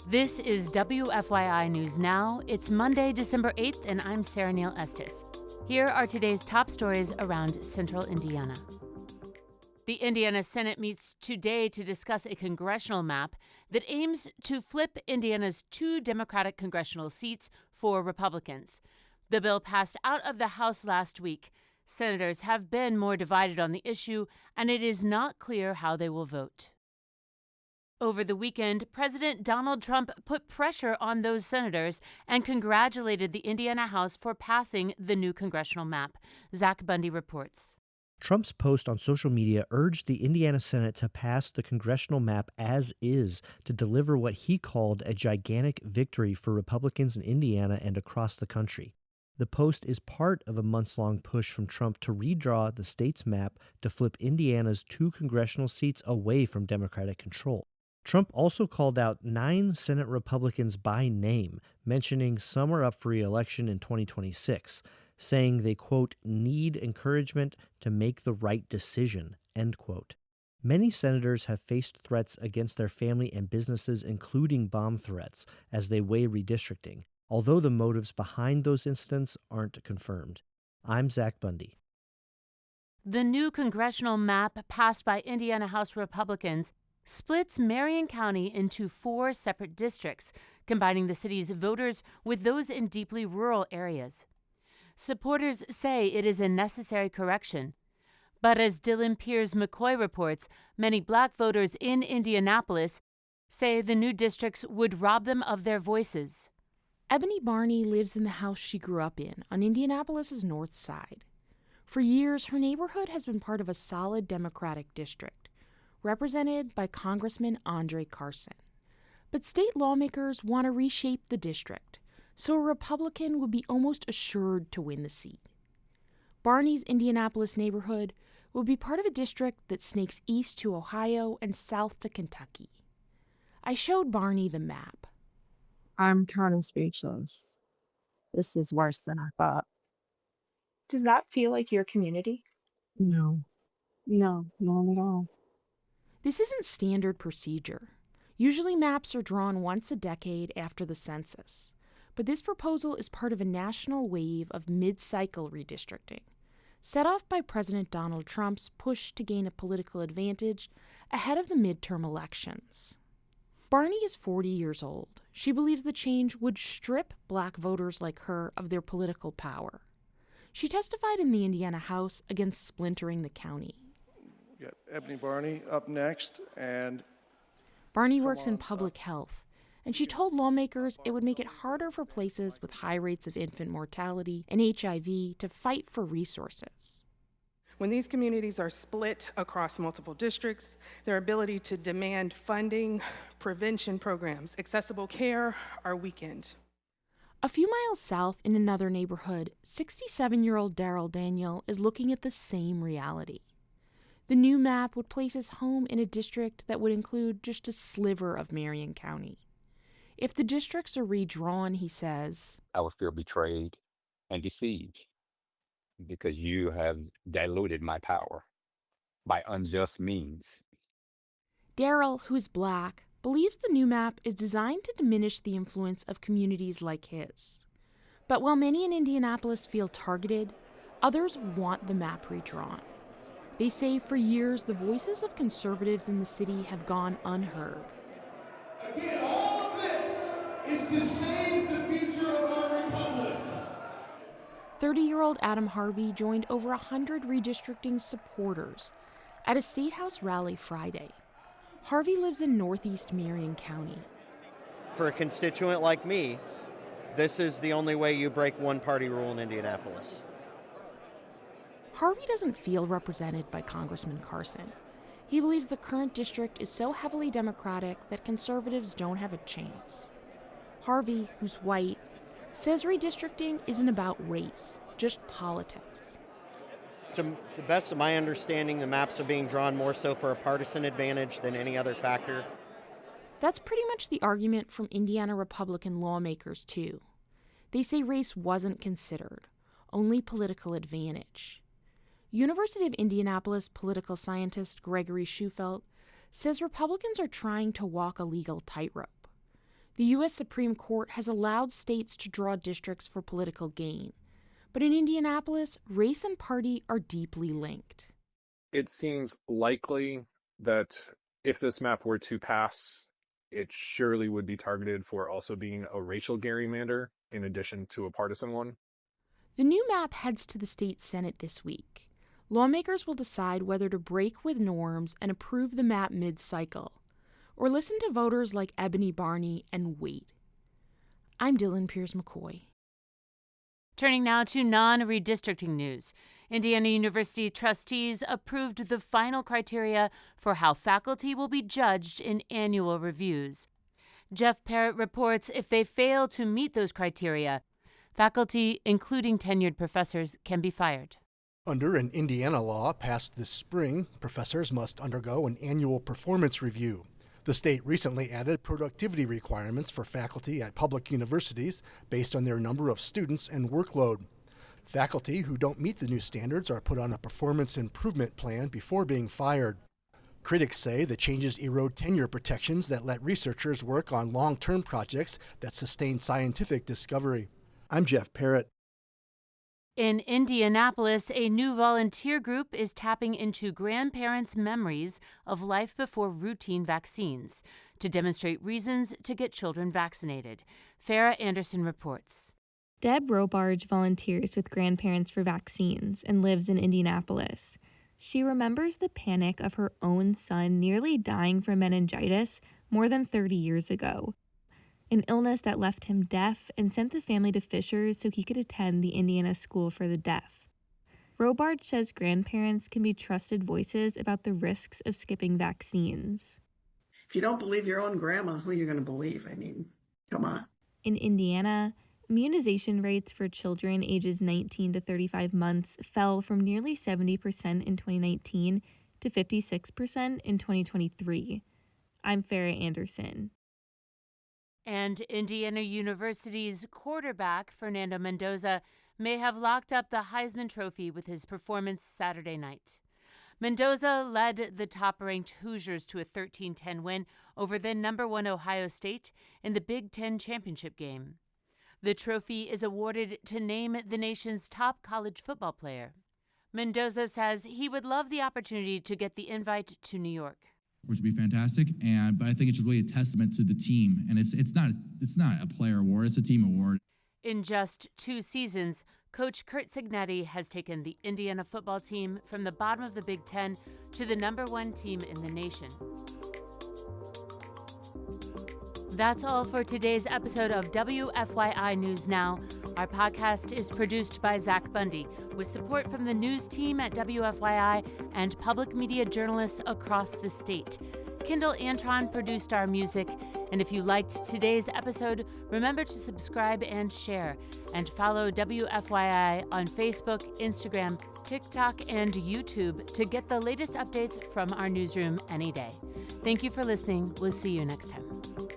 This is WFYI News Now. It's Monday, December 8th, and I'm Sarah Neal-Estes. Here are today's top stories around central Indiana. The Indiana Senate meets today to discuss a congressional map that aims to flip Indiana's 2 Democratic congressional seats for Republicans. The bill passed out of the House last week. Senators have been more divided on the issue, and it is not clear how they will vote. Over the weekend, President Donald Trump put pressure on those senators and congratulated the Indiana House for passing the new congressional map. Zach Bundy reports. Trump's post on social media urged the Indiana Senate to pass the congressional map as is to deliver what he called a gigantic victory for Republicans in Indiana and across the country. The post is part of a months-long push from Trump to redraw the state's map to flip Indiana's 2 congressional seats away from Democratic control. Trump also called out 9 Senate Republicans by name, mentioning some are up for re-election in 2026, saying they, quote, need encouragement to make the right decision, end quote. Many senators have faced threats against their family and businesses, including bomb threats, as they weigh redistricting, although the motives behind those incidents aren't confirmed. I'm Zach Bundy. The new congressional map passed by Indiana House Republicans splits Marion County into 4 separate districts, combining the city's voters with those in deeply rural areas. Supporters say it is a necessary correction. But as Dylan Piers-McCoy reports, many black voters in Indianapolis say the new districts would rob them of their voices. Ebony Barney lives in the house she grew up in on Indianapolis's north side. For years, her neighborhood has been part of a solid Democratic district, represented by Congressman Andre Carson. But state lawmakers want to reshape the district, so a Republican would be almost assured to win the seat. Barney's Indianapolis neighborhood will be part of a district that snakes east to Ohio and south to Kentucky. I showed Barney the map. I'm kind of speechless. This is worse than I thought. Does that feel like your community? No, not at all. This isn't standard procedure. Usually maps are drawn once a decade after the census, but this proposal is part of a national wave of mid-cycle redistricting, set off by President Donald Trump's push to gain a political advantage ahead of the midterm elections. Barney is 40 years old. She believes the change would strip black voters like her of their political power. She testified in the Indiana House against splintering the county. We got Ebony Barney up next, and Barney works in public health, and she told lawmakers it would make it harder for places with high rates of infant mortality and HIV to fight for resources. When these communities are split across multiple districts, their ability to demand funding, prevention programs, accessible care are weakened. A few miles south in another neighborhood, 67-year-old Daryl Daniel is looking at the same reality. The new map would place his home in a district that would include just a sliver of Marion County. If the districts are redrawn, he says, I would feel betrayed and deceived because you have diluted my power by unjust means. Daryl, who's black, believes the new map is designed to diminish the influence of communities like his. But while many in Indianapolis feel targeted, others want the map redrawn. They say for years the voices of conservatives in the city have gone unheard. Again, all of this is to save the future of our republic. 30-year-old Adam Harvey joined over 100 redistricting supporters at a State House rally Friday. Harvey lives in northeast Marion County. For a constituent like me, this is the only way you break one-party rule in Indianapolis. Harvey doesn't feel represented by Congressman Carson. He believes the current district is so heavily Democratic that conservatives don't have a chance. Harvey, who's white, says redistricting isn't about race, just politics. To the best of my understanding, the maps are being drawn more so for a partisan advantage than any other factor. That's pretty much the argument from Indiana Republican lawmakers, too. They say race wasn't considered, only political advantage. University of Indianapolis political scientist Gregory Schufelt says Republicans are trying to walk a legal tightrope. The U.S. Supreme Court has allowed states to draw districts for political gain. But in Indianapolis, race and party are deeply linked. It seems likely that if this map were to pass, it surely would be targeted for also being a racial gerrymander in addition to a partisan one. The new map heads to the state Senate this week. Lawmakers will decide whether to break with norms and approve the map mid-cycle, or listen to voters like Ebony Barney and wait. I'm Dylan Pierce-McCoy. Turning now to non-redistricting news. Indiana University trustees approved the final criteria for how faculty will be judged in annual reviews. Jeff Parrott reports if they fail to meet those criteria, faculty, including tenured professors, can be fired. Under an Indiana law passed this spring, professors must undergo an annual performance review. The state recently added productivity requirements for faculty at public universities based on their number of students and workload. Faculty who don't meet the new standards are put on a performance improvement plan before being fired. Critics say the changes erode tenure protections that let researchers work on long-term projects that sustain scientific discovery. I'm Jeff Parrott. In Indianapolis, a new volunteer group is tapping into grandparents' memories of life before routine vaccines to demonstrate reasons to get children vaccinated. Farrah Anderson reports. Deb Robarge volunteers with Grandparents for Vaccines and lives in Indianapolis. She remembers the panic of her own son nearly dying from meningitis more than 30 years ago, an illness that left him deaf and sent the family to Fishers so he could attend the Indiana School for the Deaf. Robarge says grandparents can be trusted voices about the risks of skipping vaccines. If you don't believe your own grandma, who are you going to believe? I mean, come on. In Indiana, immunization rates for children ages 19 to 35 months fell from nearly 70% in 2019 to 56% in 2023. I'm Farrah Anderson. And Indiana University's quarterback, Fernando Mendoza, may have locked up the Heisman Trophy with his performance Saturday night. Mendoza led the top-ranked Hoosiers to a 13-10 win over the number 1 Ohio State in the Big Ten championship game. The trophy is awarded to name the nation's top college football player. Mendoza says he would love the opportunity to get the invite to New York, which would be fantastic. But I think it's really a testament to the team, and it's not a player award; it's a team award. In just 2 seasons, Coach Curt Cignetti has taken the Indiana football team from the bottom of the Big Ten to the number 1 team in the nation. That's all for today's episode of WFYI News Now. Our podcast is produced by Zach Bundy, with support from the news team at WFYI and public media journalists across the state. Kendall Antron produced our music, and if you liked today's episode, remember to subscribe and share, and follow WFYI on Facebook, Instagram, TikTok, and YouTube to get the latest updates from our newsroom any day. Thank you for listening. We'll see you next time.